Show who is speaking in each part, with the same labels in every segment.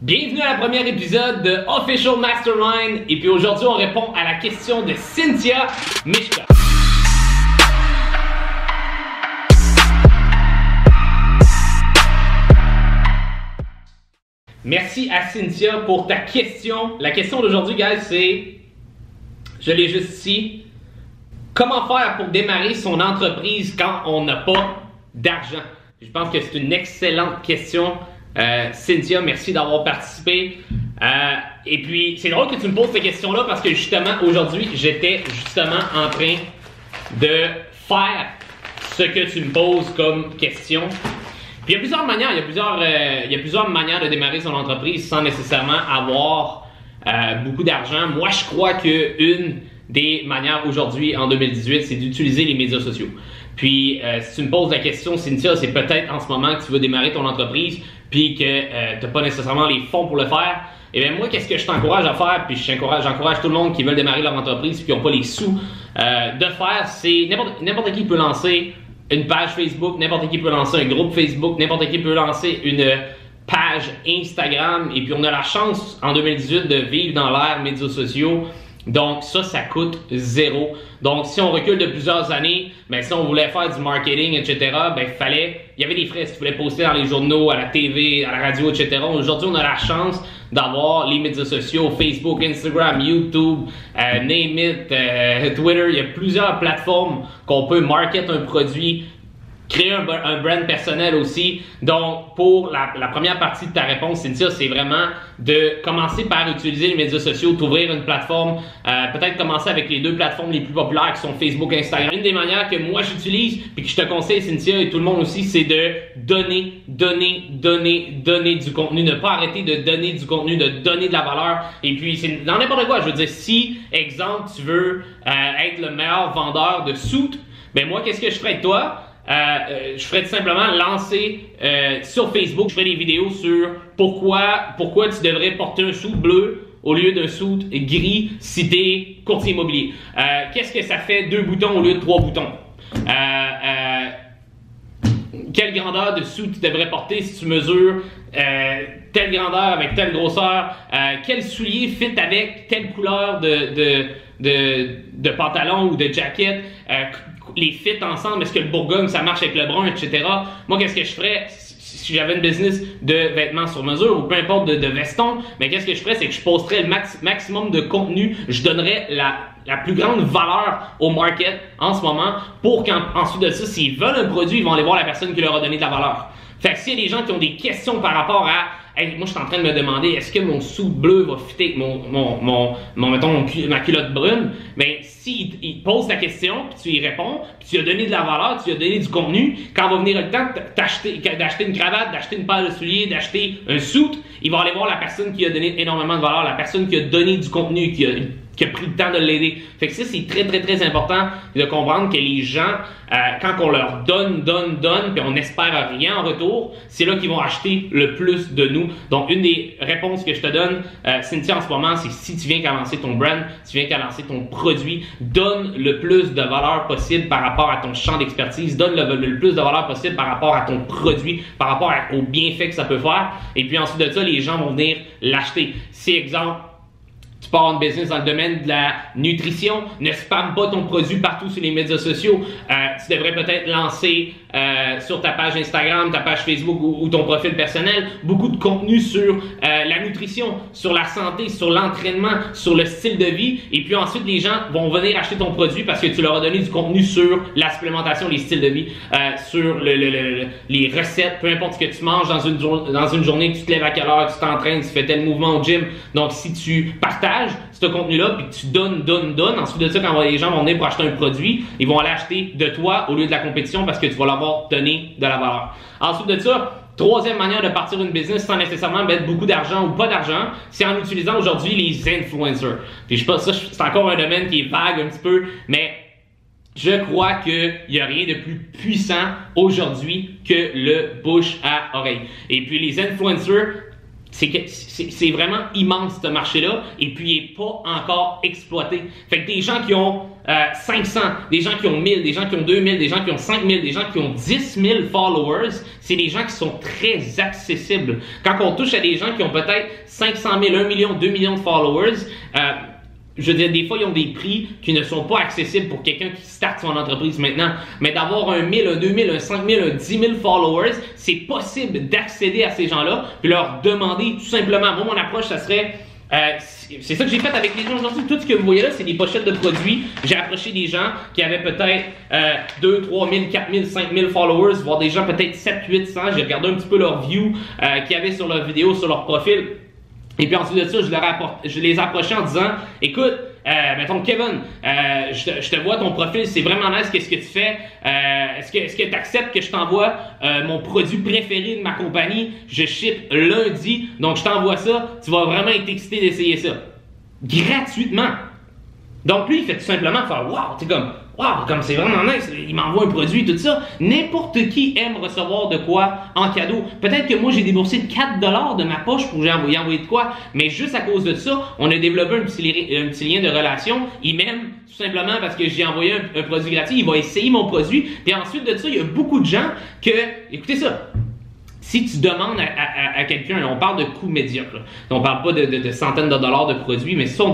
Speaker 1: Bienvenue à la première épisode de Official Mastermind. Et puis aujourd'hui, on répond à la question de Cynthia Mishka. Merci à Cynthia pour ta question. La question d'aujourd'hui, guys, c'est... Je l'ai juste ici. Comment faire pour démarrer son entreprise quand on n'a pas d'argent? Je pense que c'est une excellente question. Cynthia, merci d'avoir participé. Et puis, c'est drôle que tu me poses cette question-là parce que justement, aujourd'hui, j'étais justement en train de faire ce que tu me poses comme question. Puis il y a plusieurs manières, il y a plusieurs manières de démarrer son entreprise sans nécessairement avoir beaucoup d'argent. Moi, je crois qu'une des manières aujourd'hui, en 2018, c'est d'utiliser les médias sociaux. Puis, si tu me poses la question, Cynthia, c'est peut-être en ce moment que tu veux démarrer ton entreprise puis que tu n'as pas nécessairement les fonds pour le faire. Et bien moi, qu'est-ce que je t'encourage à faire, puis j'encourage tout le monde qui veut démarrer leur entreprise puis qui n'ont pas les sous de faire, c'est n'importe qui peut lancer une page Facebook, n'importe qui peut lancer un groupe Facebook, n'importe qui peut lancer une page Instagram. Et puis on a la chance en 2018 de vivre dans l'ère médias sociaux. Donc ça coûte zéro. Donc si on recule de plusieurs années, ben si on voulait faire du marketing, etc., ben il y avait des frais si tu voulais poster dans les journaux, à la TV, à la radio, etc. Aujourd'hui, on a la chance d'avoir les médias sociaux, Facebook, Instagram, YouTube, name it, Twitter. Il y a plusieurs plateformes qu'on peut market un produit, créer un brand personnel aussi. Donc, pour la première partie de ta réponse, Cynthia, c'est vraiment de commencer par utiliser les médias sociaux, t'ouvrir une plateforme, peut-être commencer avec les deux plateformes les plus populaires qui sont Facebook et Instagram. Une des manières que moi j'utilise, puis que je te conseille, Cynthia, et tout le monde aussi, c'est de donner du contenu, ne pas arrêter de donner du contenu, de donner de la valeur. Et puis, c'est dans n'importe quoi. Je veux dire, si, exemple, tu veux être le meilleur vendeur de suits, ben moi, qu'est-ce que je ferais avec toi? Je ferais tout simplement lancer sur Facebook, je ferais des vidéos sur pourquoi tu devrais porter un suit bleu au lieu d'un suit gris si tu es courtier immobilier. Qu'est-ce que ça fait 2 boutons au lieu de 3 boutons? Quelle grandeur de suit tu devrais porter si tu mesures telle grandeur avec telle grosseur? Quel soulier fit avec telle couleur de pantalon ou de jacket? Les fits ensemble, est-ce que le Bourgogne ça marche avec le brun, etc. Moi, qu'est-ce que je ferais si j'avais une business de vêtements sur mesure ou peu importe de veston? Mais qu'est-ce que je ferais, c'est que je posterais le maximum de contenu, je donnerais la plus grande valeur au market en ce moment pour qu'ensuite de ça, s'ils veulent un produit, ils vont aller voir la personne qui leur a donné de la valeur. Fait que s'il y a des gens qui ont des questions par rapport à hey, moi je suis en train de me demander est-ce que mon suit bleu va fitter avec ma culotte brune, mais s'il pose ta question, puis tu y réponds, puis tu lui as donné de la valeur, tu lui as donné du contenu, quand va venir le temps d'acheter une cravate, d'acheter une paire de souliers, d'acheter un suit, il va aller voir la personne qui a donné énormément de valeur, la personne qui a donné du contenu, qui a pris le temps de l'aider. Fait que ça, c'est très important de comprendre que les gens, quand on leur donne, puis on n'espère rien en retour, c'est là qu'ils vont acheter le plus de nous. Donc, une des réponses que je te donne, Cynthia, en ce moment, c'est si tu viens qu'à lancer ton brand, tu viens qu'à lancer ton produit, donne le plus de valeur possible par rapport à ton champ d'expertise, donne le plus de valeur possible par rapport à ton produit, par rapport aux bienfaits que ça peut faire. Et puis ensuite de ça, les gens vont venir l'acheter. Si, exemple, tu pars en business dans le domaine de la nutrition, ne spamme pas ton produit partout sur les médias sociaux. Tu devrais peut-être lancer sur ta page Instagram, ta page Facebook ou ton profil personnel beaucoup de contenu sur la nutrition, sur la santé, sur l'entraînement, sur le style de vie. Et puis ensuite, les gens vont venir acheter ton produit parce que tu leur as donné du contenu sur la supplémentation, les styles de vie, sur les recettes, peu importe ce que tu manges dans une journée, tu te lèves à quelle heure, tu t'entraînes, tu fais tel mouvement au gym. Donc, si tu partages ce contenu-là, puis tu donnes, ensuite de ça, quand les gens vont venir pour acheter un produit, ils vont aller acheter de toi au lieu de la compétition parce que tu vas leur avoir donné de la valeur. Ensuite de ça, troisième manière de partir une business sans nécessairement mettre beaucoup d'argent ou pas d'argent, c'est en utilisant aujourd'hui les influencers. Puis je sais pas, ça c'est encore un domaine qui est vague un petit peu, mais je crois qu'il n'y a rien de plus puissant aujourd'hui que le bouche à oreille. Et puis les influencers, c'est vraiment immense ce marché-là et puis il n'est pas encore exploité. Fait que des gens qui ont 500, des gens qui ont 1000, des gens qui ont 2000, des gens qui ont 5000, des gens qui ont 10 000 followers, c'est des gens qui sont très accessibles. Quand on touche à des gens qui ont peut-être 500 000, 1 million, 2 millions de followers, je veux dire, des fois, ils ont des prix qui ne sont pas accessibles pour quelqu'un qui starte son entreprise maintenant. Mais d'avoir un 1000, un 2000, un 5000, un 10 000 followers, c'est possible d'accéder à ces gens-là puis leur demander tout simplement. Moi, mon approche, ça serait... c'est ça que j'ai fait avec les gens aujourd'hui. Tout ce que vous voyez là, c'est des pochettes de produits. J'ai approché des gens qui avaient peut-être 2, 3 000, 4 000, 5 000 followers, voire des gens peut-être 7, 800. J'ai regardé un petit peu leurs views qu'ils avaient sur leur vidéo, sur leur profil. Et puis ensuite de ça, je les approchais en disant, écoute, mettons Kevin, je te vois ton profil, c'est vraiment nice, qu'est-ce que tu fais? Est-ce que tu acceptes que je t'envoie mon produit préféré de ma compagnie? Je ship lundi, donc je t'envoie ça, tu vas vraiment être excité d'essayer ça. Gratuitement. Donc lui, il fait tout simplement faire wow, tu sais comme c'est vraiment nice, il m'envoie un produit, tout ça. N'importe qui aime recevoir de quoi en cadeau. Peut-être que moi j'ai déboursé 4 $ de ma poche pour lui envoyer de quoi, mais juste à cause de ça, on a développé un petit lien de relation. Il m'aime tout simplement parce que j'ai envoyé un produit gratuit, il va essayer mon produit. Puis ensuite de ça, il y a beaucoup de gens que, écoutez ça. Si tu demandes à quelqu'un, on parle de coûts médiocres, on ne parle pas de centaines de dollars de produits, mais si vous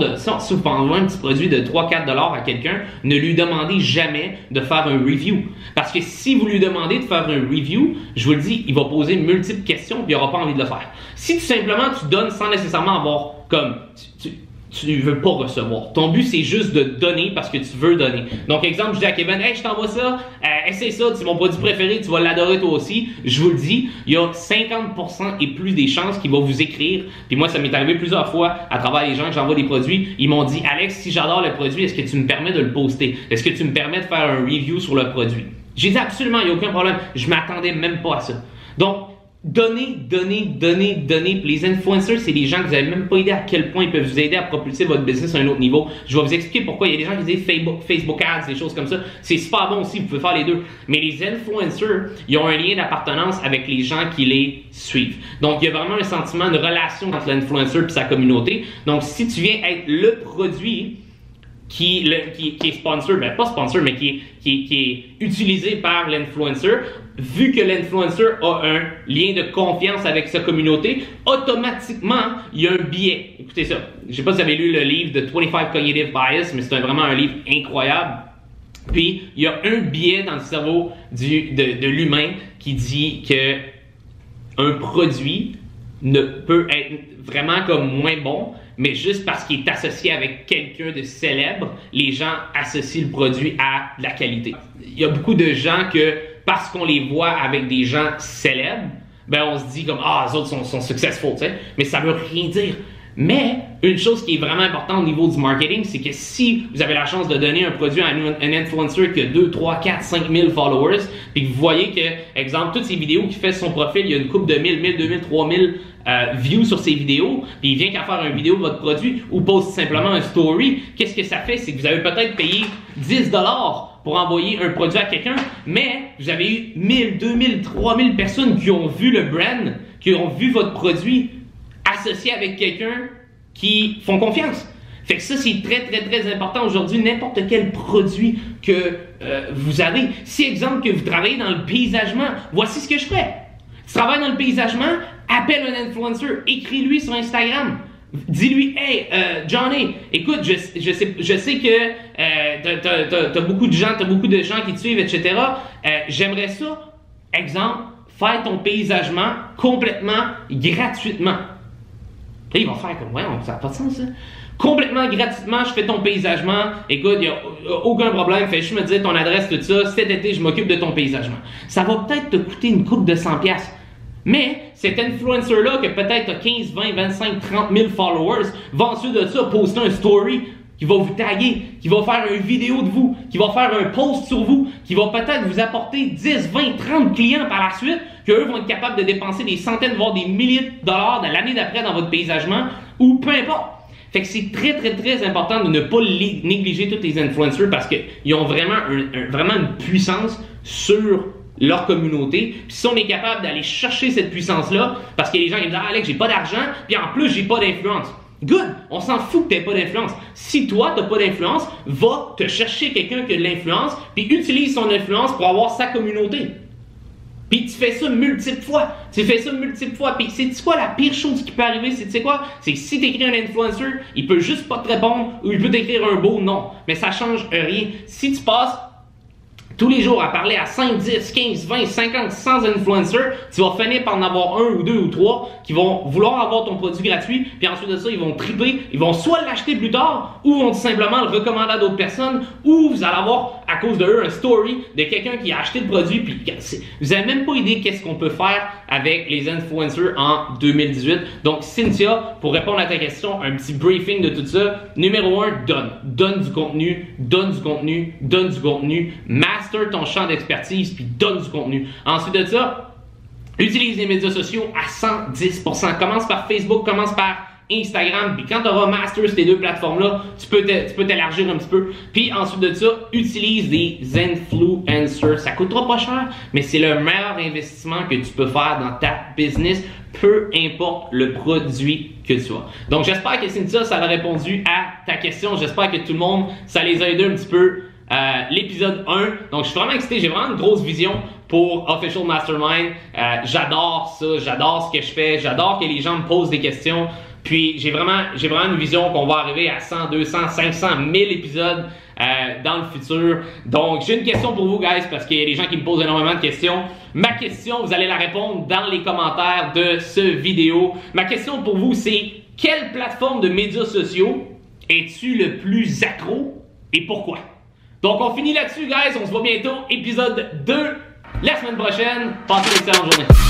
Speaker 1: vendez un petit produit de 3-4 $ à quelqu'un, ne lui demandez jamais de faire un review. Parce que si vous lui demandez de faire un review, je vous le dis, il va poser multiples questions et il n'aura pas envie de le faire. Si tout simplement tu donnes sans nécessairement avoir comme... Tu ne veux pas recevoir. Ton but, c'est juste de donner parce que tu veux donner. Donc, exemple, je dis à Kevin, hey, je t'envoie ça, essaie ça, c'est mon produit préféré, tu vas l'adorer toi aussi. Je vous le dis, il y a 50% et plus des chances qu'il va vous écrire. Puis moi, ça m'est arrivé plusieurs fois à travers les gens que j'envoie des produits. Ils m'ont dit, Alex, si j'adore le produit, est-ce que tu me permets de le poster? Est-ce que tu me permets de faire un review sur le produit? J'ai dit absolument, il n'y a aucun problème. Je ne m'attendais même pas à ça. Donc, donnez. Puis les influencers, c'est des gens que vous n'avez même pas idée à quel point ils peuvent vous aider à propulser votre business à un autre niveau. Je vais vous expliquer pourquoi. Il y a des gens qui disent Facebook Ads, des choses comme ça. C'est super bon aussi, vous pouvez faire les deux. Mais les influencers, ils ont un lien d'appartenance avec les gens qui les suivent. Donc, il y a vraiment un sentiment, une relation entre l'influencer et sa communauté. Donc, si tu viens être le produit qui est sponsor, ben pas sponsor, mais qui est utilisé par l'influencer, vu que l'influencer a un lien de confiance avec sa communauté, automatiquement, il y a un biais. Écoutez ça. Je ne sais pas si vous avez lu le livre de 25 Cognitive Bias, mais c'est vraiment un livre incroyable. Puis, il y a un biais dans le cerveau de l'humain qui dit que un produit ne peut être vraiment comme moins bon, mais juste parce qu'il est associé avec quelqu'un de célèbre, les gens associent le produit à de la qualité. Il y a beaucoup de gens que, parce qu'on les voit avec des gens célèbres, ben on se dit comme « Ah, les autres sont successful », tu sais, mais ça veut rien dire. Mais une chose qui est vraiment importante au niveau du marketing, c'est que si vous avez la chance de donner un produit à un influencer qui a 2, 3, 4, 5 000 followers, puis que vous voyez que, exemple, toutes ces vidéos qu'il fait sur son profil, il y a une couple de 1000, 2000, 3000 views sur ses vidéos, puis il vient qu'à faire une vidéo de votre produit ou poste simplement un story, qu'est-ce que ça fait? C'est que vous avez peut-être payé 10 $ pour envoyer un produit à quelqu'un, mais vous avez eu 1000, 2000, 3000 personnes qui ont vu le brand, qui ont vu votre produit associé avec quelqu'un qui font confiance. Fait que ça, c'est très important aujourd'hui. N'importe quel produit que vous avez. Si, exemple, que vous travaillez dans le paysagement, voici ce que je fais. Tu travailles dans le paysagement, appelle un influencer, écris-lui sur Instagram. Dis-lui, hey, Johnny, écoute, je sais que t'as beaucoup de gens, qui te suivent, etc. J'aimerais ça, exemple, faire ton paysagement complètement gratuitement. Là, il va faire comme, ouais, ça n'a pas de sens, ça. Complètement gratuitement, je fais ton paysagement. Écoute, il n'y a aucun problème. Fais juste me dire ton adresse, tout ça. Cet été, je m'occupe de ton paysagement. Ça va peut-être te coûter une coupe de 100$. Mais cet influencer-là, que peut-être a 15, 20, 25, 30 000 followers, va ensuite de ça poster un story qui va vous taguer, qui va faire une vidéo de vous, qui va faire un post sur vous, qui va peut-être vous apporter 10, 20, 30 clients par la suite, qu'eux vont être capables de dépenser des centaines, voire des milliers de dollars de l'année d'après dans votre paysagement, ou peu importe. Fait que c'est très important de ne pas négliger tous les influencers parce qu'ils ont vraiment une puissance sur leur communauté. Puis si on est capable d'aller chercher cette puissance-là, parce que les gens ils me disent « Ah, Alex, j'ai pas d'argent, puis en plus, j'ai pas d'influence. » Good! On s'en fout que tu n'aies pas d'influence. Si toi, tu n'as pas d'influence, va te chercher quelqu'un qui a de l'influence, puis utilise son influence pour avoir sa communauté. Puis tu fais ça multiples fois. Tu fais ça multiples fois. Puis c'est quoi la pire chose qui peut arriver? C'est tu sais quoi? C'est que si tu écris un influencer, il peut juste pas te répondre ou il peut t'écrire un beau non. Mais ça change rien. Si tu passes tous les jours à parler à 5, 10, 15, 20, 50, 100 influencers, tu vas finir par en avoir un ou deux ou trois qui vont vouloir avoir ton produit gratuit, puis ensuite de ça, ils vont triper, ils vont soit l'acheter plus tard, ou vont tout simplement le recommander à d'autres personnes, ou vous allez avoir, à cause de eux, un story de quelqu'un qui a acheté le produit, puis vous n'avez même pas idée qu'est-ce qu'on peut faire avec les influencers en 2018. Donc, Cynthia, pour répondre à ta question, un petit briefing de tout ça. Numéro 1, donne du contenu, donne du contenu, donne du contenu, master ton champ d'expertise, puis donne du contenu. Ensuite de ça, utilise les médias sociaux à 110%. Commence par Facebook, commence par Instagram, puis quand tu auras master ces deux plateformes-là, tu peux t'élargir un petit peu. Puis ensuite de ça, utilise des influencers. Ça coûtera pas cher, mais c'est le meilleur investissement que tu peux faire dans ta business, peu importe le produit que tu as. Donc j'espère que Cynthia, ça a répondu à ta question. J'espère que tout le monde, ça les a aidés un petit peu. L'épisode 1. Donc, je suis vraiment excité. J'ai vraiment une grosse vision pour Official Mastermind. J'adore ça. J'adore ce que je fais. J'adore que les gens me posent des questions. Puis, j'ai vraiment une vision qu'on va arriver à 100, 200, 500, 1000 épisodes dans le futur. Donc, j'ai une question pour vous, guys, parce qu'il y a des gens qui me posent énormément de questions. Ma question, vous allez la répondre dans les commentaires de ce vidéo. Ma question pour vous, c'est quelle plateforme de médias sociaux es-tu le plus accro et pourquoi? Donc, on finit là-dessus, guys. On se voit bientôt. Épisode 2 la semaine prochaine. Passez une excellente journée.